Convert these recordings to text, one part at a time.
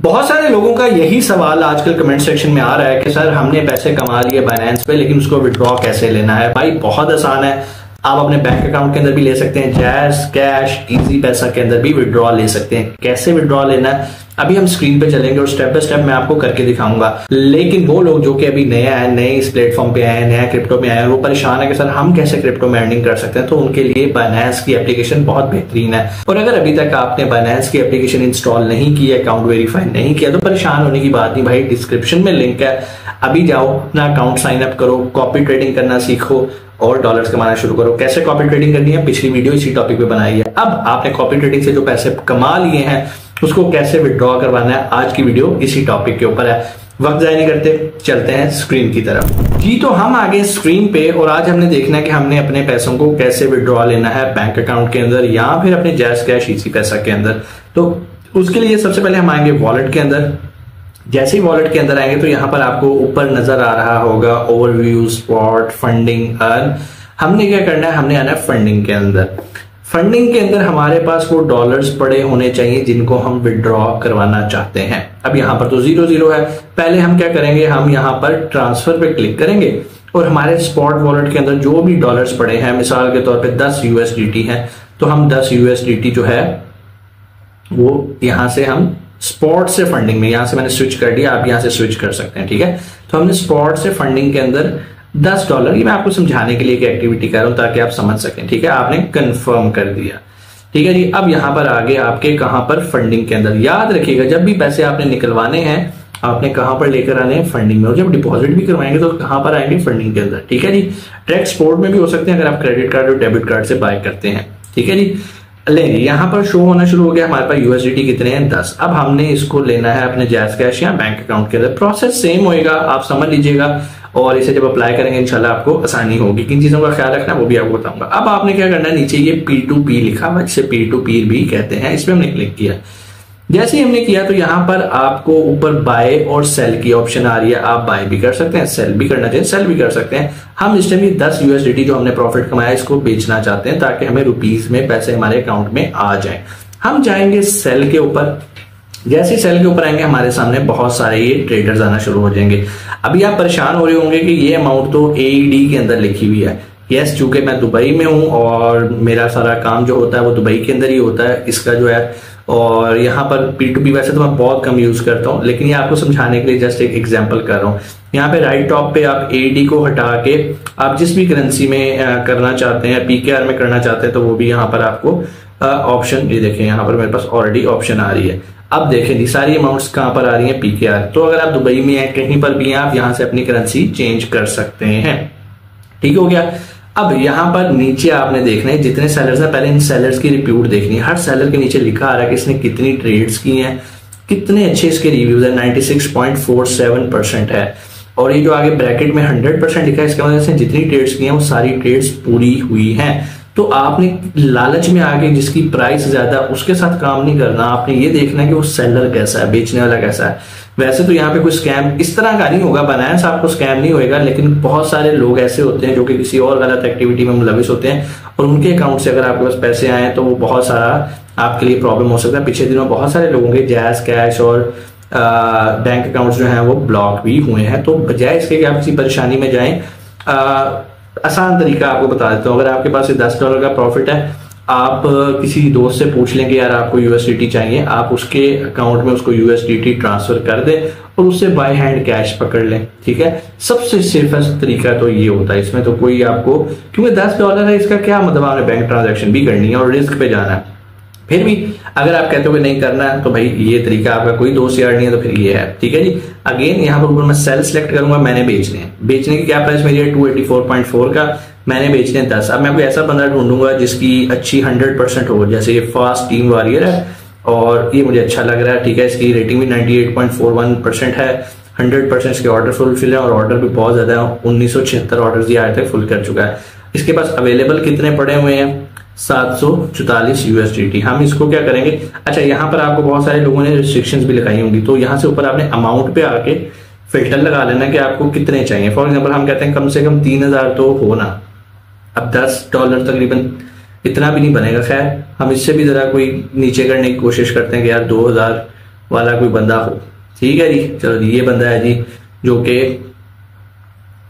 बहुत सारे लोगों का यही सवाल आजकल कमेंट सेक्शन में आ रहा है कि सर हमने पैसे कमा लिए बाइनेंस पे, लेकिन उसको विड्रॉ कैसे लेना है। भाई बहुत आसान है, आप अपने बैंक अकाउंट के अंदर भी ले सकते हैं, जैज़ कैश इजी पैसा के अंदर भी विड्रॉ ले सकते हैं। कैसे विड्रॉ लेना है अभी हम स्क्रीन पे चलेंगे और स्टेप बाय स्टेप मैं आपको करके दिखाऊंगा। लेकिन वो लोग जो कि अभी नया है, नए इस प्लेटफॉर्म पे आए हैं, नया क्रिप्टो में आए हैं, वो परेशान है कि सर हम कैसे क्रिप्टो में अर्निंग कर सकते हैं, तो उनके लिए बाइनेंस की एप्लीकेशन बहुत बेहतरीन है। और अगर अभी तक आपने बाइनेंस की एप्लीकेशन इंस्टॉल नहीं की है, अकाउंट वेरीफाई नहीं किया, तो परेशान होने की बात नहीं भाई, डिस्क्रिप्शन में लिंक है, अभी जाओ अपना अकाउंट साइन अप करो, कॉपी ट्रेडिंग करना सीखो और डॉलर्स कमाना शुरू करो। कैसे कॉपी ट्रेडिंग करनी है पिछली वीडियो इसी टॉपिक पे बनाई है। अब आपने कॉपी ट्रेडिंग से जो पैसे कमा लिए हैं उसको कैसे विड्रॉ करवाना है, आज की वीडियो इसी टॉपिक के ऊपर है। वक्त जाया नहीं करते, चलते हैं स्क्रीन की तरफ। जी तो हम आगे स्क्रीन पे, और आज हमने देखना है कि हमने अपने पैसों को कैसे विड्रॉ लेना है बैंक अकाउंट के अंदर या फिर अपने जैज़ कैश इसी पैसा के अंदर। तो उसके लिए सबसे पहले हम आएंगे वॉलेट के अंदर। जैसे ही वॉलेट के अंदर आएंगे तो यहाँ पर आपको ऊपर नजर आ रहा होगा ओवरव्यू, स्पॉट, फंडिंग, अर्न। हमने क्या करना है, हमने आना है फंडिंग के अंदर। फंडिंग के अंदर हमारे पास वो डॉलर्स पड़े होने चाहिए जिनको हम विड्रॉ करवाना चाहते हैं। अब यहाँ पर तो 0 है। पहले हम क्या करेंगे, हम यहाँ पर ट्रांसफर पे क्लिक करेंगे और हमारे स्पॉट वॉलेट के अंदर जो भी डॉलर्स पड़े हैं, मिसाल के तौर पे 10 USDT है, तो हम 10 USDT जो है वो यहाँ से हम स्पॉट से फंडिंग में, यहां से मैंने स्विच कर दिया, आप यहां से स्विच कर सकते हैं। ठीक है, तो हमने स्पॉट से फंडिंग के अंदर $10, ये मैं आपको समझाने के लिए एक एक्टिविटी कर रहा हूं ताकि आप समझ सकें। ठीक है, आपने कंफर्म कर दिया। ठीक है जी, अब यहां पर आगे आपके कहां पर, फंडिंग के अंदर। याद रखिएगा जब भी पैसे आपने निकलवाने हैं आपने कहां पर लेकर आने हैं, फंडिंग में। और जब डिपॉजिट भी करवाएंगे तो कहां पर आएंगे, फंडिंग के अंदर। ठीक है जी, डायरेक्ट स्पोर्ट में भी हो सकते हैं अगर आप क्रेडिट कार्ड और डेबिट कार्ड से बाय करते हैं। ठीक है जी, लेंगे यहाँ पर शो होना शुरू हो गया हमारे पास USDT कितने हैं, 10। अब हमने इसको लेना है अपने जैज़ कैश या बैंक अकाउंट के अंदर। प्रोसेस सेम होएगा, आप समझ लीजिएगा, और इसे जब अप्लाई करेंगे इंशाल्लाह आपको आसानी होगी। किन चीजों का ख्याल रखना है वो भी आपको बताऊंगा। अब आपने क्या करना है, नीचे ये P2P लिखा हुआ, जिसे P2P भी कहते हैं, इसमें हमने क्लिक किया। जैसे ही हमने किया तो यहाँ पर आपको ऊपर बाय और सेल की ऑप्शन आ रही है। आप बाय भी कर सकते हैं, सेल भी करना चाहिए, सेल भी कर सकते हैं। हम इस टाइम 10 USDT जो हमने प्रॉफिट कमाया इसको बेचना चाहते हैं ताकि हमें रुपीस में पैसे हमारे अकाउंट में आ जाएं। हम जाएंगे सेल के ऊपर। जैसे ही सेल के ऊपर आएंगे हमारे सामने बहुत सारे ये ट्रेडर्स आना शुरू हो जाएंगे। अभी आप परेशान हो रहे होंगे कि ये अमाउंट तो AED के अंदर लिखी हुई है। यस, चूंकि मैं दुबई में हूं और मेरा सारा काम जो होता है वो दुबई के अंदर ही होता है, इसका जो है। और यहाँ पर P2P वैसे तो मैं बहुत कम यूज करता हूँ, लेकिन ये आपको समझाने के लिए जस्ट एक एग्जांपल कर रहा हूँ। यहाँ पे राइट टॉप पे आप AED को हटा के आप जिस भी करेंसी में करना चाहते हैं, PKR में करना चाहते हैं, तो वो भी यहाँ पर आपको ऑप्शन, ये देखें यहाँ पर मेरे पास ऑलरेडी ऑप्शन आ रही है। अब देखें जी सारी अमाउंट्स कहाँ पर आ रही है, PKR। तो अगर आप दुबई में हैं, कहीं पर भी हैं, आप यहाँ से अपनी करेंसी चेंज कर सकते हैं। ठीक हो गया। अब यहाँ पर नीचे आपने देखना है जितने सेलर्स हैं, पहले इन सेलर्स की रिप्यूट देखनी है। हर सेलर के नीचे लिखा आ रहा है कि इसने कितनी ट्रेड्स की हैं, कितने अच्छे इसके रिव्यूज है, 96.47% है। और ये जो आगे ब्रैकेट में 100% लिखा है, इसका मतलब इसने जितनी ट्रेड्स की हैं वो सारी ट्रेड्स पूरी हुई हैं। तो आपने लालच में आके जिसकी प्राइस ज्यादा उसके साथ काम नहीं करना, आपने ये देखना है कि वो सेलर कैसा है, बेचने वाला कैसा है। वैसे तो यहाँ पे कोई स्कैम इस तरह का नहीं होगा, बाइनेंस आपको स्कैम नहीं होएगा, लेकिन बहुत सारे लोग ऐसे होते हैं जो कि किसी और गलत एक्टिविटी में मुलविस होते हैं और उनके अकाउंट से अगर आपके पास पैसे आए तो वो बहुत सारा आपके लिए प्रॉब्लम हो सकता है। पिछले दिनों बहुत सारे लोगों के जैज़ कैश और बैंक अकाउंट जो है वो ब्लॉक भी हुए हैं। तो बजाय इसके कि आप किसी परेशानी में जाएं, आसान तरीका आपको बता देता हूँ। अगर आपके पास $10 का प्रॉफिट है, आप किसी दोस्त से पूछ लें कि यार आपको USDT चाहिए, आप उसके अकाउंट में उसको USDT ट्रांसफर कर दें और उससे बाय हैंड कैश पकड़ लें। ठीक है, सबसे सेफेस्ट तरीका तो ये होता है। इसमें तो कोई आपको, क्योंकि $10 है, इसका क्या मतलब, आपने बैंक ट्रांजैक्शन भी करनी है और रिस्क पे जाना है। फिर भी अगर आप कहते हो कि नहीं करना है तो भाई ये तरीका, आपका कोई दोस्त यार नहीं है तो फिर ये है। ठीक है जी, अगेन यहाँ पर ऊपर मैं सेल सेलेक्ट करूंगा, मैंने बेचने हैं। बेचने की क्या प्राइस मेरी है, 284.4 का, मैंने बेचने 10। अब मैं कोई ऐसा बंदा ढूंढूंगा जिसकी अच्छी 100% हो, जैसे ये फास्ट टीम वॉरियर है और ये मुझे अच्छा लग रहा है। ठीक है, इसकी रेटिंग भी 98.41% है, 100% इसके ऑर्डर फुलफिल है और ऑर्डर भी बहुत ज्यादा है, 1976 ऑर्डर ये आज तक फुल कर चुका है। इसके पास अवेलेबल कितने पड़े हुए हैं, 744 USDT। हम इसको क्या करेंगे, अच्छा यहाँ पर आपको बहुत सारे लोगों ने रिस्ट्रिक्शंस भी लगाई होंगी, तो यहाँ से ऊपर आपने अमाउंट पे आके फिल्टर लगा लेना कि आपको कितने चाहिए। फॉर एग्जांपल हम कहते हैं कम से कम 3000 तो हो ना। अब $10 तकरीबन इतना भी नहीं बनेगा, खैर हम इससे भी जरा कोई नीचे करने की कोशिश करते हैं कि यार 2000 वाला कोई बंदा हो, ठीक है जी। चलो जी, ये बंदा है जी जो कि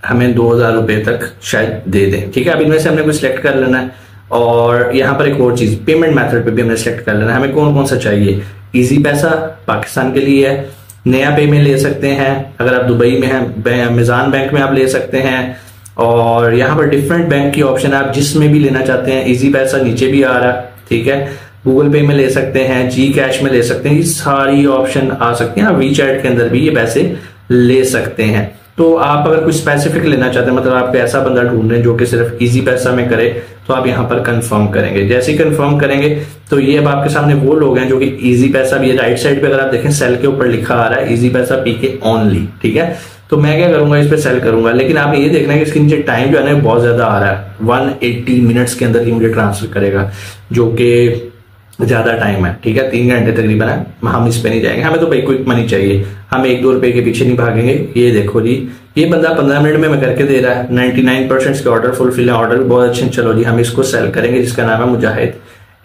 हमें 2000 रुपए तक शायद दे दें, ठीक है। अब इनमें से हमने कोई सिलेक्ट कर लेना है, और यहाँ पर एक और चीज, पेमेंट मेथड पे भी हमने सिलेक्ट कर लेना है, हमें कौन कौन सा चाहिए। इजी पैसा पाकिस्तान के लिए है, नया पे में ले सकते हैं, अगर आप दुबई में हैं अमेज़न बैंक में आप ले सकते हैं, और यहाँ पर डिफरेंट बैंक की ऑप्शन है, आप जिसमें भी लेना चाहते हैं। इजी पैसा नीचे भी आ रहा है, ठीक है। गूगल पे में ले सकते हैं, जी कैश में ले सकते हैं, ये सारी ऑप्शन आ सकती हैं। आप वीचैट के अंदर भी ये पैसे ले सकते हैं। तो आप अगर कुछ स्पेसिफिक लेना चाहते हैं, मतलब आप ऐसा बंदा ढूंढ रहे हैं जो कि सिर्फ इजी पैसा में करे, तो आप यहाँ पर कंफर्म करेंगे। जैसे ही कंफर्म करेंगे तो ये अब आपके सामने वो लोग हैं जो कि इजी पैसा भी, राइट साइड पे अगर आप देखें सेल के ऊपर लिखा आ रहा है इजी पैसा पीके ओनली, ठीक है। तो मैं क्या करूंगा, इस पे सेल करूंगा, लेकिन आपने ये देखना है कि इसके नीचे टाइम जो है ना बहुत ज्यादा आ रहा है, 180 मिनट्स के अंदर ही मुझे ट्रांसफर करेगा, जो कि ज्यादा टाइम है, ठीक है। 3 घंटे तकरीबन है, हम इस पे नहीं जाएंगे, हमें तो भाई क्विक मनी चाहिए, हम 1-2 रुपए के पीछे नहीं भागेंगे। ये देखो जी, ये बंदा 15 मिनट में करके दे रहा है, 99% के ऑर्डर फुलफिल है, ऑर्डर भी बहुत अच्छे। चलो जी, हम इसको सेल करेंगे, जिसका नाम है मुजाहिद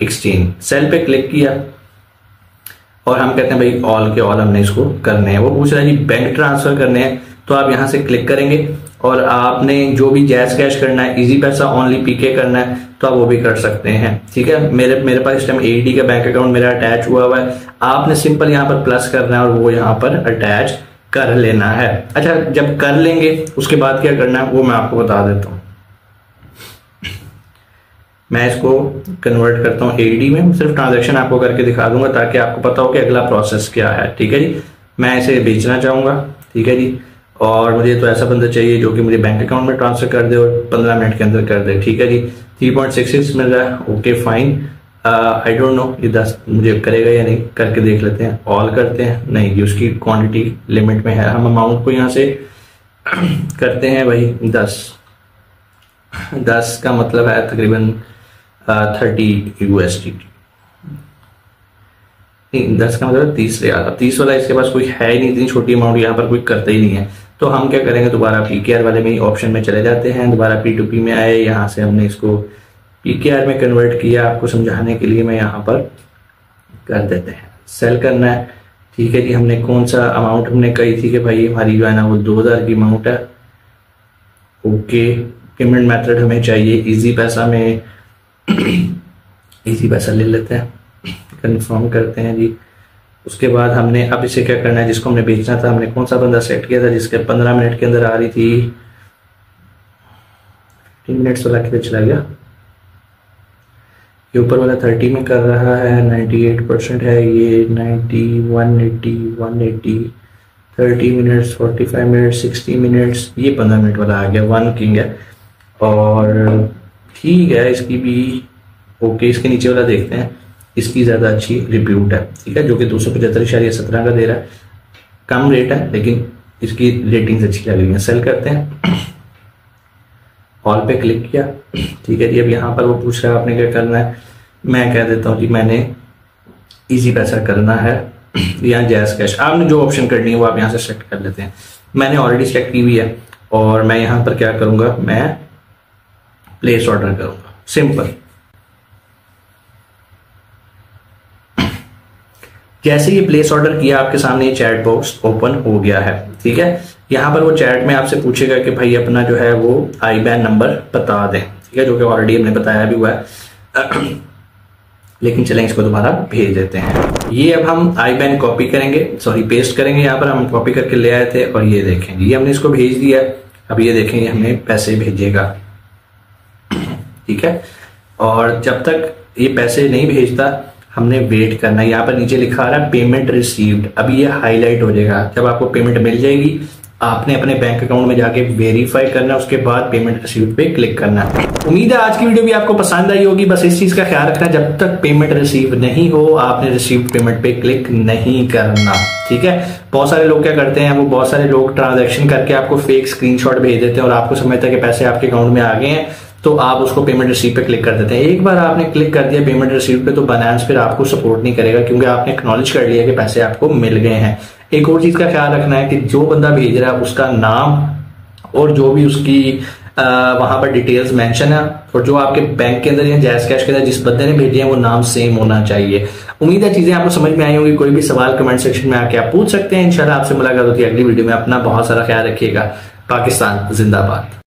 एक्सचेंज। सेल पे क्लिक किया और हम कहते हैं भाई ऑल के ऑल हमने इसको करने हैं। वो पूछ रहा है जी बैंक ट्रांसफर करने हैं, तो आप यहां से क्लिक करेंगे और आपने जो भी जैज कैश करना है, इजी पैसा ओनली पीके करना है, तो आप वो भी कर सकते हैं, ठीक है। मेरे पास इस टाइम एडी का बैंक अकाउंट मेरा अटैच हुआ है, आपने सिंपल यहाँ पर प्लस करना है और वो यहाँ पर अटैच कर लेना है। अच्छा, जब कर लेंगे उसके बाद क्या करना है वो मैं आपको बता देता हूँ। मैं इसको कन्वर्ट करता हूँ एडी में, सिर्फ ट्रांजैक्शन आपको करके दिखा दूंगा ताकि आपको पता हो कि अगला प्रोसेस क्या है, ठीक है जी। मैं इसे बेचना चाहूंगा, ठीक है जी, और मुझे तो ऐसा बंदा चाहिए जो कि मुझे बैंक अकाउंट में ट्रांसफर कर दे और 15 मिनट के अंदर कर दे, ठीक है जी। 3.66 मिल रहा है, okay fine. I don't know ये 10 मुझे करेगा या नहीं, करके देख लेते हैं। ऑल करते हैं, नहीं ये उसकी क्वांटिटी लिमिट में है, हम अमाउंट को यहाँ से करते हैं भाई 10 का मतलब है तकरीबन 30 USD। 10 का मतलब 30 रियाल। अब 30 वाला इसके पास कोई है ही नहीं, इतनी छोटी अमाउंट यहाँ पर कोई करता ही नहीं है। तो हम क्या करेंगे, दोबारा पीकेआर वाले में ऑप्शन में चले जाते हैं, दोबारा P2P में आए, यहाँ से हमने इसको पीकेआर में कन्वर्ट किया। आपको समझाने के लिए मैं यहाँ पर कर देते हैं, सेल करना है, ठीक है जी। हमने कौन सा अमाउंट हमने कही थी कि भाई हमारी जो है ना वो 2000 की अमाउंट है, ओके। पेमेंट मेथड हमें चाहिए इजी पैसा में, इजी पैसा ले लेते हैं, कंफर्म करते हैं जी। उसके बाद हमने अब इसे क्या करना है, जिसको हमने बेचना था, हमने कौन सा बंदा सेट किया था जिसके 15 मिनट के अंदर आ रही थी, 15 मिनट्स वाला किधर चला गया, ये ऊपर वाला 30 में कर रहा है, 98% है ये, 90, 180, 180, 30 मिनट्स, 45 मिनट्स, 60 मिनट्स, ये 15 मिनट वाला आ गया, 1 किंग है। और ठीक है, इसकी भी ओके। इसके नीचे वाला देखते हैं, इसकी ज्यादा अच्छी रिप्यूट है, ठीक है, जो कि 275.17 का दे रहा है, कम रेट है लेकिन इसकी रेटिंग्स अच्छी लग रही है। सेल करते हैं, ऑल पे क्लिक किया, ठीक है जी। अब यहाँ पर वो पूछ रहा है आपने क्या करना है, मैं कह देता हूँ जी मैंने इजी पैसा करना है या जैज कैश। आपने जो ऑप्शन करनी है वो आप यहाँ से सेलेक्ट कर लेते हैं। मैंने ऑलरेडी सेलेक्ट की हुई है और मैं यहाँ पर क्या करूंगा, मैं प्लेस ऑर्डर करूंगा, सिंपल। जैसे ये प्लेस ऑर्डर किया, आपके सामने ये चैट बॉक्स ओपन हो गया है, ठीक है। यहाँ पर वो चैट में आपसे पूछेगा कि भाई अपना जो है वो IBAN नंबर बता दें, ठीक है, जो कि ऑलरेडी हमने बताया भी हुआ है लेकिन चलें इसको दोबारा भेज देते हैं। ये अब हम IBAN कॉपी करेंगे, सॉरी पेस्ट करेंगे, यहाँ पर हम कॉपी करके ले आए थे और ये देखें ये हमने इसको भेज दिया। अब ये देखेंगे हमें पैसे भेजेगा, ठीक है। और जब तक ये पैसे नहीं भेजता हमने वेट करना है। यहाँ पर नीचे लिखा आ रहा है पेमेंट रिसीव्ड, अभी ये हाईलाइट हो जाएगा। जब आपको पेमेंट मिल जाएगी आपने अपने बैंक अकाउंट में जाके वेरीफाई करना है, उसके बाद पेमेंट रिसीव्ड पे क्लिक करना है। उम्मीद है आज की वीडियो भी आपको पसंद आई होगी। बस इस चीज का ख्याल रखना, जब तक पेमेंट रिसीव नहीं हो आपने रिसीव्ड पेमेंट पे क्लिक नहीं करना, ठीक है। बहुत सारे लोग क्या करते हैं, वो बहुत सारे लोग ट्रांजैक्शन करके आपको फेक स्क्रीनशॉट भेज देते हैं और आपको समझता है कि पैसे आपके अकाउंट में आ गए हैं, तो आप उसको पेमेंट रिसीव पे क्लिक कर देते हैं। एक बार आपने क्लिक कर दिया पेमेंट रिसीव पे तो बाइनेंस फिर आपको सपोर्ट नहीं करेगा, क्योंकि आपने एक्नॉलेज कर लिया कि पैसे आपको मिल गए हैं। एक और चीज का ख्याल रखना है कि जो बंदा भेज रहा है उसका नाम और जो भी उसकी वहां पर डिटेल्स मेंशन है, और जो आपके बैंक के अंदर या जैज कैश के अंदर जिस बंदे ने भेजे हैं वो नाम सेम होना चाहिए। उम्मीद है चीजें आपको समझ में आई होंगी। कोई भी सवाल कमेंट सेक्शन में आके आप पूछ सकते हैं। इंशाल्लाह आपसे मुलाकात होती है अगली वीडियो में। अपना बहुत सारा ख्याल रखिएगा। पाकिस्तान जिंदाबाद।